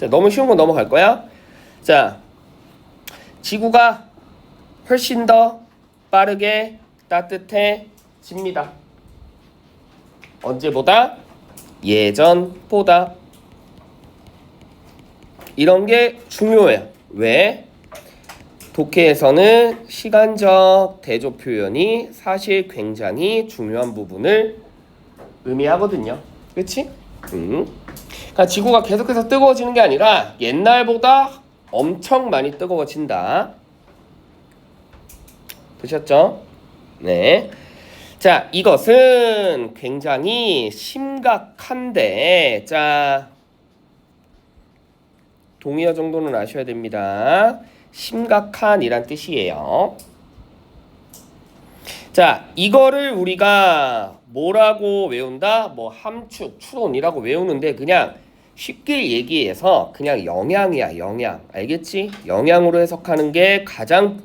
자, 너무 쉬운 건 넘어갈 거야. 자, 지구가 훨씬 더 빠르게 따뜻해집니다. 언제보다? 예전보다. 이런 게 중요해요. 왜? 독해에서는 시간적 대조 표현이 사실 굉장히 중요한 부분을 의미하거든요. 그치? 그러니까 지구가 계속해서 뜨거워지는 게 아니라 옛날보다 엄청 많이 뜨거워진다. 되셨죠? 네. 자, 이것은 굉장히 심각한데, 자, 동의어 정도는 아셔야 됩니다. 심각한이란 뜻이에요. 자, 이거를 우리가 뭐라고 외운다? 뭐 함축, 추론이라고 외우는데 그냥 쉽게 얘기해서 그냥 영향이야, 영향. 알겠지? 영향으로 해석하는 게 가장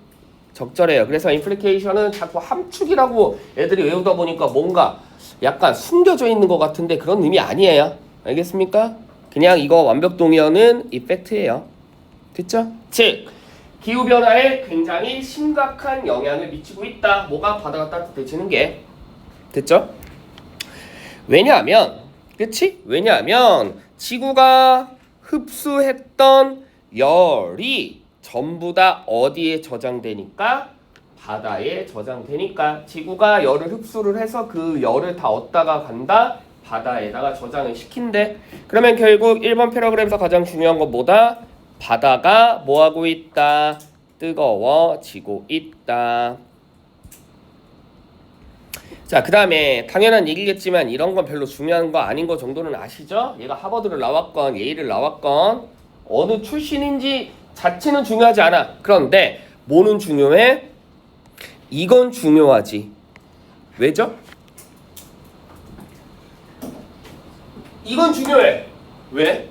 적절해요. 그래서 임플리케이션은 자꾸 함축이라고 애들이 외우다 보니까 뭔가 약간 숨겨져 있는 것 같은데 그런 의미 아니에요. 알겠습니까? 그냥 이거 완벽 동의어는 이펙트예요. 됐죠? 즉, 기후변화에 굉장히 심각한 영향을 미치고 있다. 뭐가? 바다가 따뜻해지는 게. 됐죠? 왜냐하면, 그치? 왜냐하면 지구가 흡수했던 열이 전부 다 어디에 저장되니까? 바다에 저장되니까. 지구가 열을 흡수를 해서 그 열을 다 얻다가 간다? 바다에다가 저장을 시킨대. 그러면 결국 1번 패러그램에서 가장 중요한 건 뭐다? 바다가 뭐하고 있다? 뜨거워지고 있다. 자, 그 다음에 당연한 얘기겠지만 이런 건 별로 중요한 거 아닌 거 정도는 아시죠? 얘가 하버드를 나왔건 예일을 나왔건 어느 출신인지 자체는 중요하지 않아. 그런데 뭐는 중요해? 이건 중요하지. 왜죠? 이건 중요해. 왜?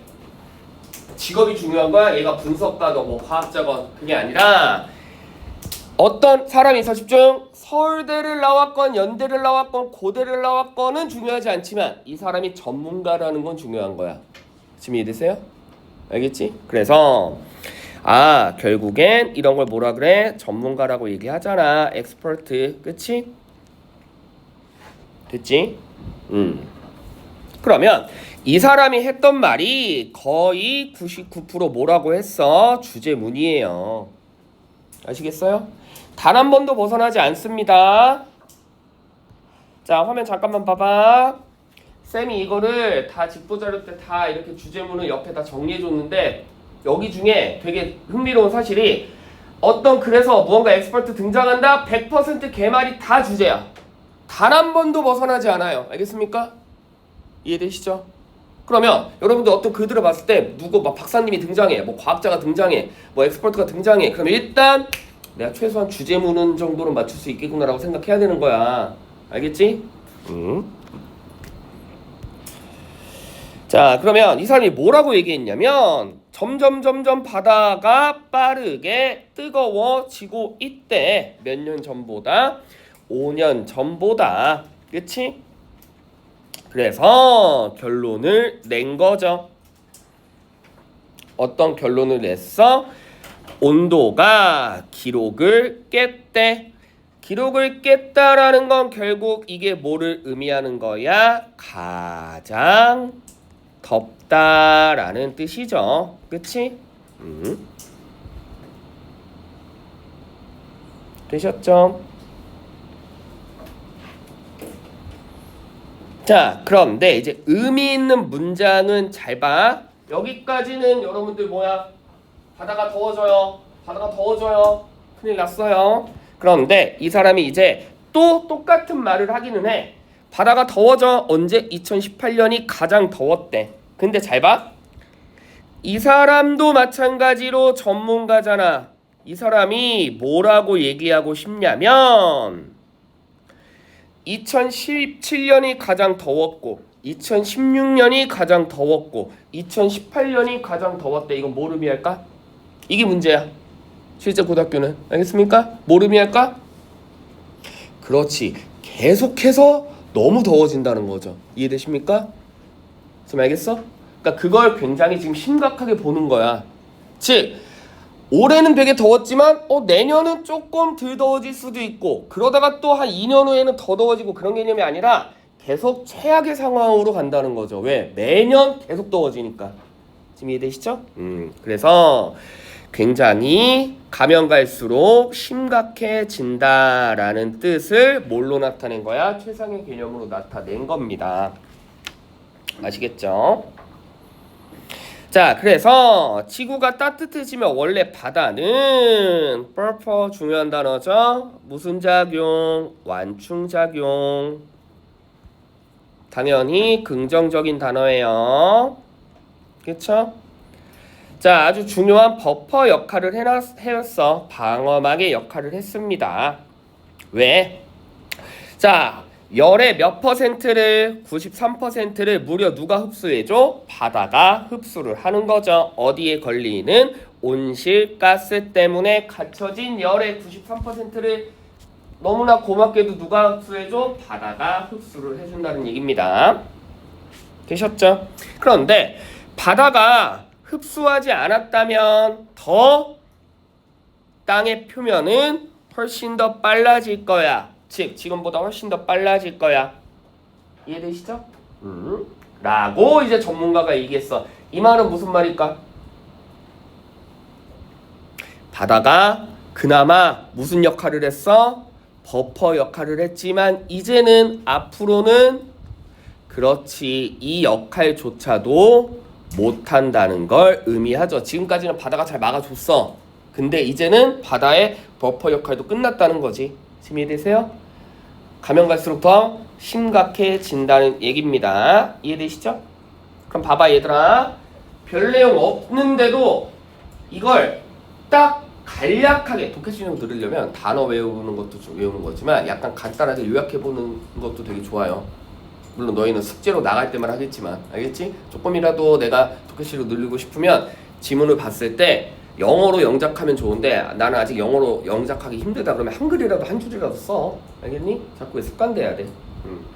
직업이 중요한 거야? 얘가 분석가도 뭐 과학자건 그게 아니라 어떤 사람이 있어 집중. 서울대를 나왔건 연대를 나왔건 고대를 나왔건은 중요하지 않지만 이 사람이 전문가라는 건 중요한 거야. 지금 이해되세요? 알겠지? 그래서 결국엔 이런 걸 뭐라 그래? 전문가라고 얘기하잖아. 엑스퍼트. 그치? 됐지? 그러면 이 사람이 했던 말이 거의 99% 뭐라고 했어? 주제문이에요. 아시겠어요? 단 한 번도 벗어나지 않습니다. 자, 화면 잠깐만 봐봐. 쌤이 이거를 다 직보자료 때 다 이렇게 주제문을 옆에 다 정리해줬는데 여기 중에 되게 흥미로운 사실이 어떤 글에서 무언가 엑스퍼트 등장한다? 100% 걔말이 다 주제야. 단 한 번도 벗어나지 않아요. 알겠습니까? 이해되시죠? 그러면 여러분들 어떤 글들을 봤을 때 누구 막 박사님이 등장해, 뭐 과학자가 등장해, 뭐 엑스퍼트가 등장해. 그러면 일단 내가 최소한 주제문은 정도는 맞출 수 있겠구나라고 생각해야 되는 거야. 알겠지? 자, 그러면 이 사람이 뭐라고 얘기했냐면 점점 바다가 빠르게 뜨거워지고 있대. 몇 년 전보다? 5년 전보다. 그치? 그래서 결론을 낸 거죠. 어떤 결론을 냈어? 온도가 기록을 깼대. 기록을 깼다라는 건 결국 이게 뭐를 의미하는 거야? 가장 덥다라는 뜻이죠. 그치? 되셨죠? 자, 그런데 이제 의미 있는 문장은 잘 봐. 여기까지는 여러분들 뭐야? 바다가 더워져요. 바다가 더워져요. 큰일 났어요. 그런데 이 사람이 이제 또 똑같은 말을 하기는 해. 바다가 더워져. 언제? 2018년이 가장 더웠대. 근데 잘 봐. 이 사람도 마찬가지로 전문가잖아. 이 사람이 뭐라고 얘기하고 싶냐면 2017년이 가장 더웠고 2016년이 가장 더웠고 2018년이 가장 더웠대. 이건 뭘 의미할까? 이게 문제야. 실제 고등학교는. 알겠습니까? 뭘 의미할까? 그렇지. 계속해서 너무 더워진다는 거죠. 이해되십니까? 좀 알겠어? 그러니까 그걸 굉장히 지금 심각하게 보는 거야. 즉 올해는 되게 더웠지만 내년은 조금 덜 더워질 수도 있고 그러다가 또 한 2년 후에는 더 더워지고 그런 개념이 아니라 계속 최악의 상황으로 간다는 거죠. 왜? 매년 계속 더워지니까. 지금 이해되시죠? 그래서 굉장히 가면 갈수록 심각해진다라는 뜻을 뭘로 나타낸 거야? 최상의 개념으로 나타낸 겁니다. 아시겠죠? 자, 그래서 지구가 따뜻해지면 원래 바다는 purple 중요한 단어죠. 무슨 작용? 완충작용. 당연히 긍정적인 단어예요. 그쵸? 자, 아주 중요한 버퍼 역할을 해왔어. 방어막의 역할을 했습니다. 왜? 자, 열의 몇 퍼센트를 93%를 무려 누가 흡수해줘? 바다가 흡수를 하는 거죠. 어디에 걸리는 온실가스 때문에 갖춰진 열의 93%를 너무나 고맙게도 누가 흡수해줘? 바다가 흡수를 해준다는 얘기입니다. 되셨죠? 그런데 바다가 흡수하지 않았다면 더 땅의 표면은 훨씬 더 빨라질 거야. 즉 지금보다 훨씬 더 빨라질 거야. 이해되시죠? 라고 이제 전문가가 얘기했어. 이 말은 무슨 말일까? 바다가 그나마 무슨 역할을 했어? 버퍼 역할을 했지만 이제는 앞으로는 그렇지 이 역할조차도 못한다는 걸 의미하죠. 지금까지는 바다가 잘 막아줬어. 근데 이제는 바다의 버퍼 역할도 끝났다는 거지. 지금 이해되세요? 가면 갈수록 더 심각해진다는 얘기입니다. 이해되시죠? 그럼 봐봐 얘들아. 별 내용 없는데도 이걸 딱 간략하게 독해 실력 들으려면 단어 외우는 것도 좀 외우는 거지만 약간 간단하게 요약해보는 것도 되게 좋아요. 물론 너희는 숙제로 나갈 때만 하겠지만 알겠지? 조금이라도 내가 독해 실력 늘리고 싶으면 지문을 봤을 때 영어로 영작하면 좋은데 나는 아직 영어로 영작하기 힘들다 그러면 한글이라도 한 줄이라도 써. 알겠니? 자꾸 습관돼야 돼.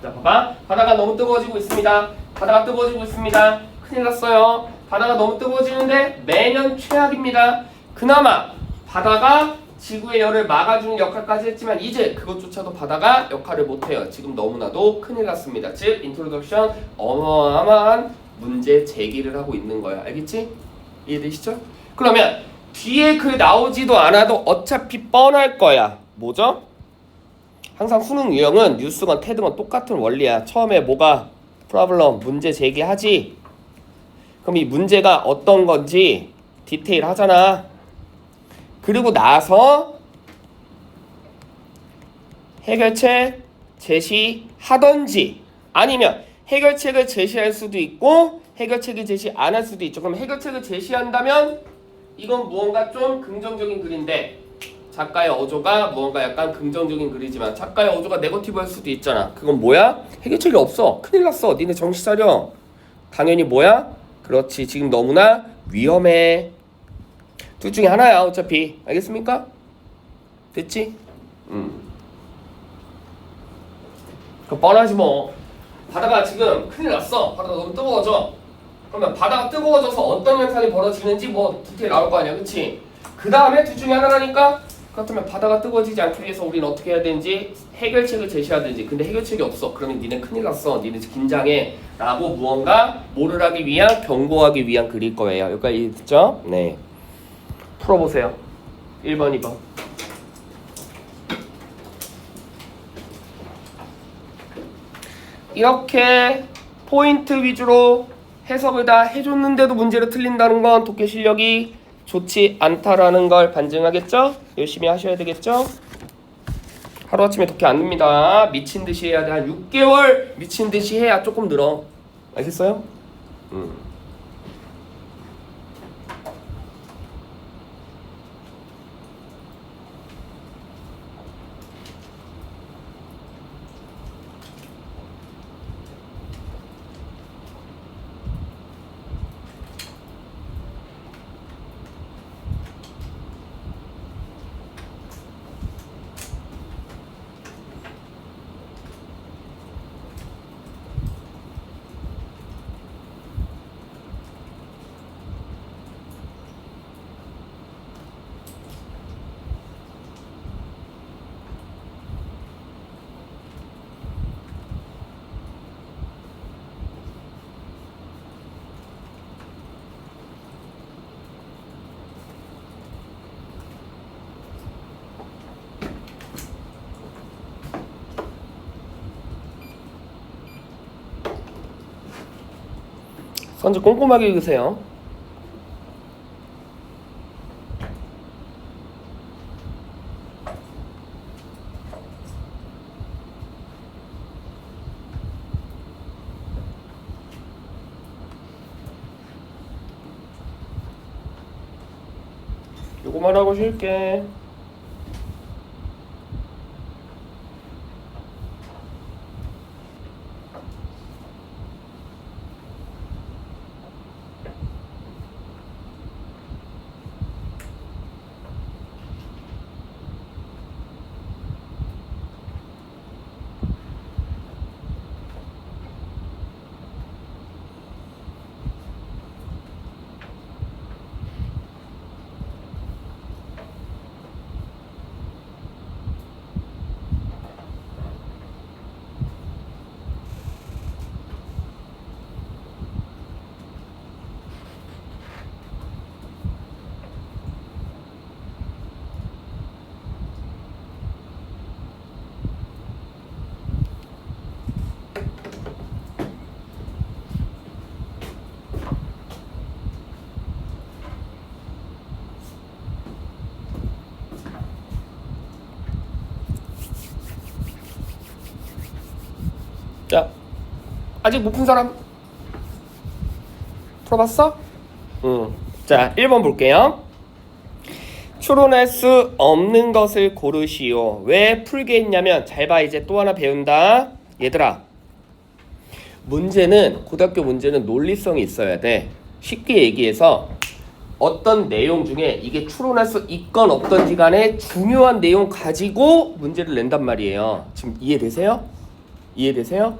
자 봐봐. 바다가 너무 뜨거워지고 있습니다. 바다가 뜨거워지고 있습니다. 큰일 났어요. 바다가 너무 뜨거워지는데 매년 최악입니다. 그나마 바다가 지구의 열을 막아주는 역할까지 했지만 이제 그것조차도 바다가 역할을 못해요. 지금 너무나도 큰일 났습니다. 즉 인트로덕션 어마어마한 문제 제기를 하고 있는 거야. 알겠지? 이해되시죠? 그러면 뒤에 글 나오지도 않아도 어차피 뻔할 거야. 뭐죠? 항상 수능 유형은 뉴스건 테드건 똑같은 원리야. 처음에 뭐가 프로블럼 문제 제기하지. 그럼 이 문제가 어떤 건지 디테일 하잖아. 그리고 나서 해결책 제시하던지 아니면 해결책을 제시할 수도 있고 해결책을 제시 안 할 수도 있죠. 그럼 해결책을 제시한다면 이건 무언가 좀 긍정적인 글인데 작가의 어조가 무언가 약간 긍정적인 글이지만 작가의 어조가 네거티브할 수도 있잖아. 그건 뭐야? 해결책이 없어. 큰일 났어. 니네 정신 차려. 당연히 뭐야? 그렇지. 지금 너무나 위험해. 둘 중에 하나야 어차피. 알겠습니까? 됐지? 그럼 뻔하지 뭐. 바다가 지금 큰일 났어. 바다가 너무 뜨거워져. 그러면 바다가 뜨거워져서 어떤 현상이 벌어지는지 뭐 디테일 나올 거 아니야. 그치? 그 다음에 둘 중에 하나라니까? 그렇다면 바다가 뜨거워지지 않기 위해서 우리는 어떻게 해야 되는지 해결책을 제시하든지. 근데 해결책이 없어. 그러면 니네 큰일 났어. 니네 긴장해. 라고 무언가 뭐를 하기 위한 경고하기 위한 글일 거예요. 여기까지 듣죠? 네. 풀어보세요. 1번, 2번. 이렇게 포인트 위주로 해석을 다 해줬는데도 문제를 틀린다는 건 독해 실력이 좋지 않다라는 걸 반증하겠죠? 열심히 하셔야 되겠죠? 하루아침에 독해 안 늡니다. 미친 듯이 해야 돼. 한 6개월 미친 듯이 해야 조금 늘어. 알겠어요? 선지 꼼꼼하게 읽으세요. 요거만 하고 쉴게. 자, 아직 못 푼 사람 풀어봤어? 자, 1번 볼게요. 추론할 수 없는 것을 고르시오. 왜 풀게 했냐면, 잘 봐, 이제 또 하나 배운다. 얘들아, 문제는, 고등학교 문제는 논리성이 있어야 돼. 쉽게 얘기해서 어떤 내용 중에 이게 추론할 수 있건 없던지 간에 중요한 내용 가지고 문제를 낸단 말이에요. 지금 이해되세요? 이해되세요?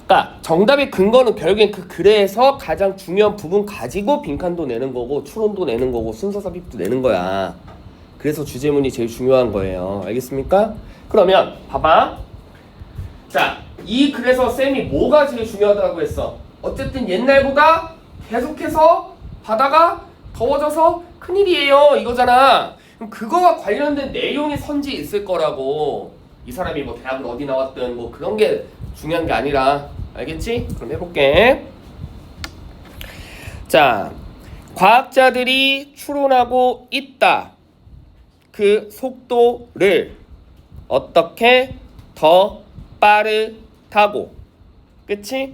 그러니까 정답의 근거는 결국엔 그 글에서 가장 중요한 부분 가지고 빈칸도 내는 거고 추론도 내는 거고 순서 삽입도 내는 거야. 그래서 주제문이 제일 중요한 거예요. 알겠습니까? 그러면 봐봐. 자, 이 글에서 쌤이 뭐가 제일 중요하다고 했어? 어쨌든 옛날보다 계속해서 바다가 더워져서 큰일이에요 이거잖아. 그럼 그거와 관련된 내용이 선지 있을 거라고. 이 사람이 뭐 대학을 어디 나왔든 뭐 그런 게 중요한 게 아니라. 알겠지? 그럼 해볼게. 자, 과학자들이 추론하고 있다. 그 속도를 어떻게 더 빠르다고. 그치?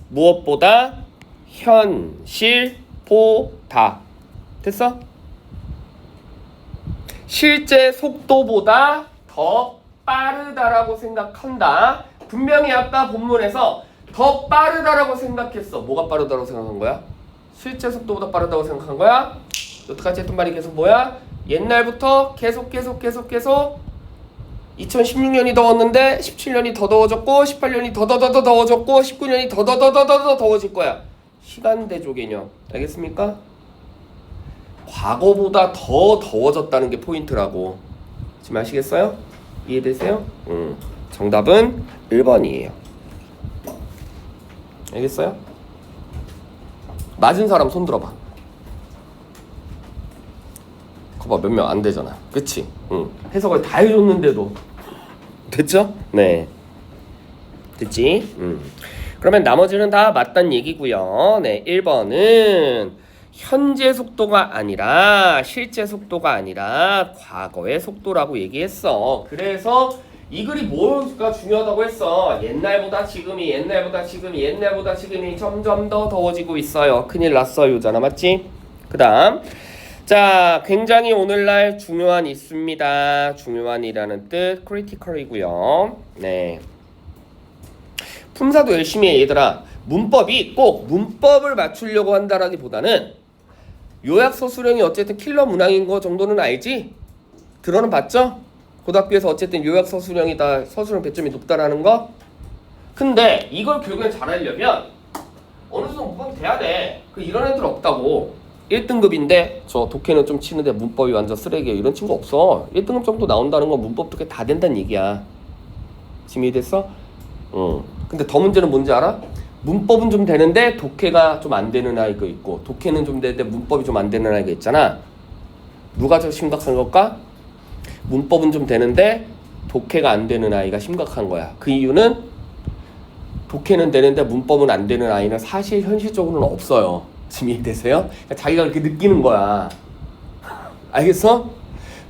무엇보다 현실보다. 됐어? 실제 속도보다 더 빠르다라고 생각한다. 분명히 아까 본문에서 더 빠르다라고 생각했어. 뭐가 빠르다고 생각한 거야? 실제 속도보다 빠르다고 생각한 거야? 여태까지 했던 말이 계속 뭐야? 옛날부터 계속 2016년이 더웠는데 17년이 더 더워졌고 18년이 더 더워졌고 19년이 더 더워질 거야. 시간대조 개념. 알겠습니까? 과거보다 더 더워졌다는 게 포인트라고. 지금 아시겠어요? 이해되세요? 정답은 1번이에요. 알겠어요? 맞은 사람 손 들어봐. 그거 봐, 몇 명 안 되잖아. 그치? 해석을 다 해줬는데도. 됐죠? 네. 됐지? 그러면 나머지는 다 맞단 얘기고요. 네, 1번은 현재 속도가 아니라 실제 속도가 아니라 과거의 속도라고 얘기했어. 그래서 이 글이 뭐가 중요하다고 했어. 옛날보다 지금이 점점 더 더워지고 있어요. 큰일 났어요잖아. 맞지? 그 다음, 자, 굉장히 오늘날 중요한 있습니다. 중요한이라는 뜻 critical이고요. 네. 품사도 열심히 해 얘들아. 문법이 꼭 문법을 맞추려고 한다라기보다는 요약서 수령이 어쨌든 킬러 문항인 거 정도는 알지? 들어는 봤죠? 고등학교에서 어쨌든 요약서 수령이다, 서술형 배점이 높다라는 거. 근데 이걸 결국엔 잘하려면 어느 정도 문법이 돼야 돼. 이런 애들 없다고. 1등급인데 저 독해는 좀 치는데 문법이 완전 쓰레기야, 이런 친구 없어. 1등급 정도 나온다는 건 문법 독해 다 된다는 얘기야. 지금 이해됐어? 근데 더 문제는 뭔지 알아? 문법은 좀 되는데 독해가 좀 안 되는 아이가 있고, 독해는 좀 되는데 문법이 좀 안 되는 아이가 있잖아. 누가 더 심각한 걸까? 문법은 좀 되는데 독해가 안 되는 아이가 심각한 거야. 그 이유는 독해는 되는데 문법은 안 되는 아이는 사실 현실적으로는 없어요. 지금 이해되세요? 그러니까 자기가 그렇게 느끼는 거야. 알겠어?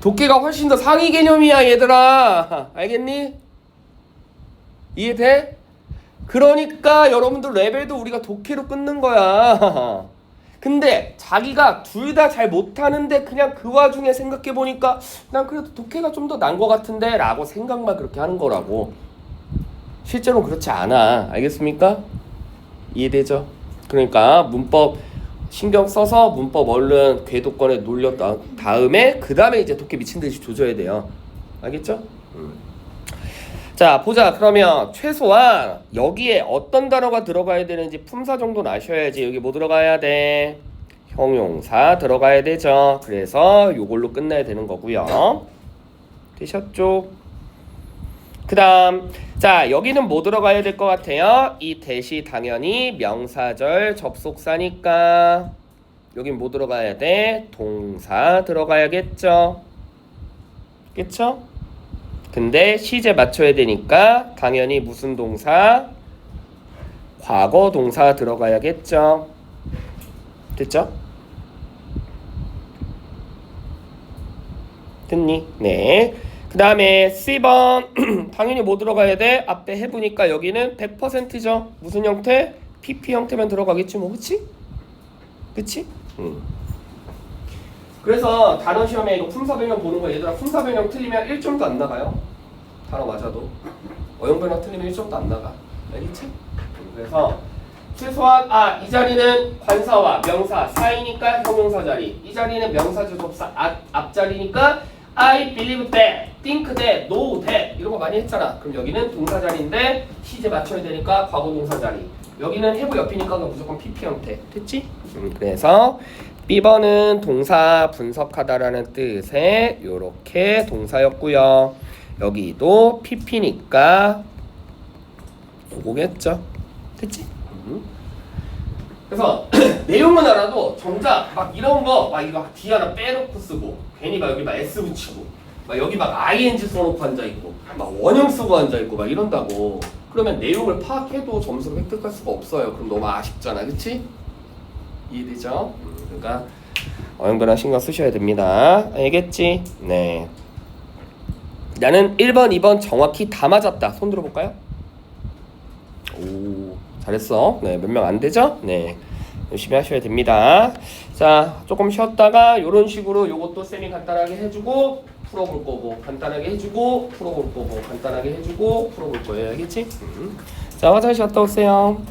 독해가 훨씬 더 상위 개념이야 얘들아. 알겠니? 이해돼? 그러니까 여러분들 레벨도 우리가 독해로 끊는 거야. 근데 자기가 둘 다 잘 못하는데 그냥 그 와중에 생각해보니까 난 그래도 독해가 좀 더 나은 것 같은데 라고 생각만 그렇게 하는 거라고. 실제로 그렇지 않아. 알겠습니까? 이해되죠? 그러니까 문법 신경 써서 문법 얼른 궤도권에 놀렸던 다음에 그 다음에 이제 독해 미친 듯이 조져야 돼요. 알겠죠? 자 보자. 그러면 최소한 여기에 어떤 단어가 들어가야 되는지 품사 정도는 아셔야지. 여기 뭐 들어가야 돼? 형용사 들어가야 되죠. 그래서 요걸로 끝내야 되는 거고요. 되셨죠? 그 다음 자 여기는 뭐 들어가야 될 것 같아요? 이 대시 당연히 명사절 접속사니까 여긴 뭐 들어가야 돼? 동사 들어가야겠죠? 그쵸? 근데 시제 맞춰야 되니까 당연히 무슨 동사? 과거 동사 들어가야겠죠? 됐죠? 됐니? 네. 그 다음에 C번 당연히 뭐 들어가야 돼? 앞에 해보니까 여기는 100%죠. 무슨 형태? PP 형태면 들어가겠지 뭐. 그치? 그치? 그래서 단어 시험에 이거 품사 변형 보는 거 얘들아 품사 변형 틀리면 1점도 안 나가요. 단어 맞아도. 어용 변형 틀리면 1점도 안 나가. 알겠지? 그래서 최소한 이 자리는 관사와 명사 사이니까 형용사 자리. 이 자리는 명사 주접사 앞자리니까 I believe that, think that, know that 이런 거 많이 했잖아. 그럼 여기는 동사 자리인데 시제 맞춰야 되니까 과거 동사 자리. 여기는 have 옆이니까 무조건 PP 형태. 됐지? 그래서 B번은 동사 분석하다라는 뜻의 요렇게 동사였고요. 여기도 PP니까 요거겠죠. 됐지? 그래서 내용은 알아도 정작 막 이런 거 막 이거 뒤 하나 빼놓고 쓰고 괜히 막 여기 막 S 붙이고 막 여기 막 ING 써놓고 앉아있고 막 원형 쓰고 앉아있고 막 이런다고. 그러면 내용을 파악해도 점수를 획득할 수가 없어요. 그럼 너무 아쉽잖아. 그치? 이해되죠? 그러니까 어영변화 신경 쓰셔야 됩니다. 알겠지? 네. 나는 1번, 2번 정확히 다 맞았다. 손 들어볼까요? 오, 잘했어. 네, 몇 명 안 되죠? 네. 열심히 하셔야 됩니다. 자, 조금 쉬었다가 요런 식으로 요것도 쌤이 간단하게 해주고 풀어볼 거고 간단하게 해주고 풀어볼 거고 간단하게 해주고 풀어볼 거예요. 알겠지? 자, 화장실 갔다 오세요.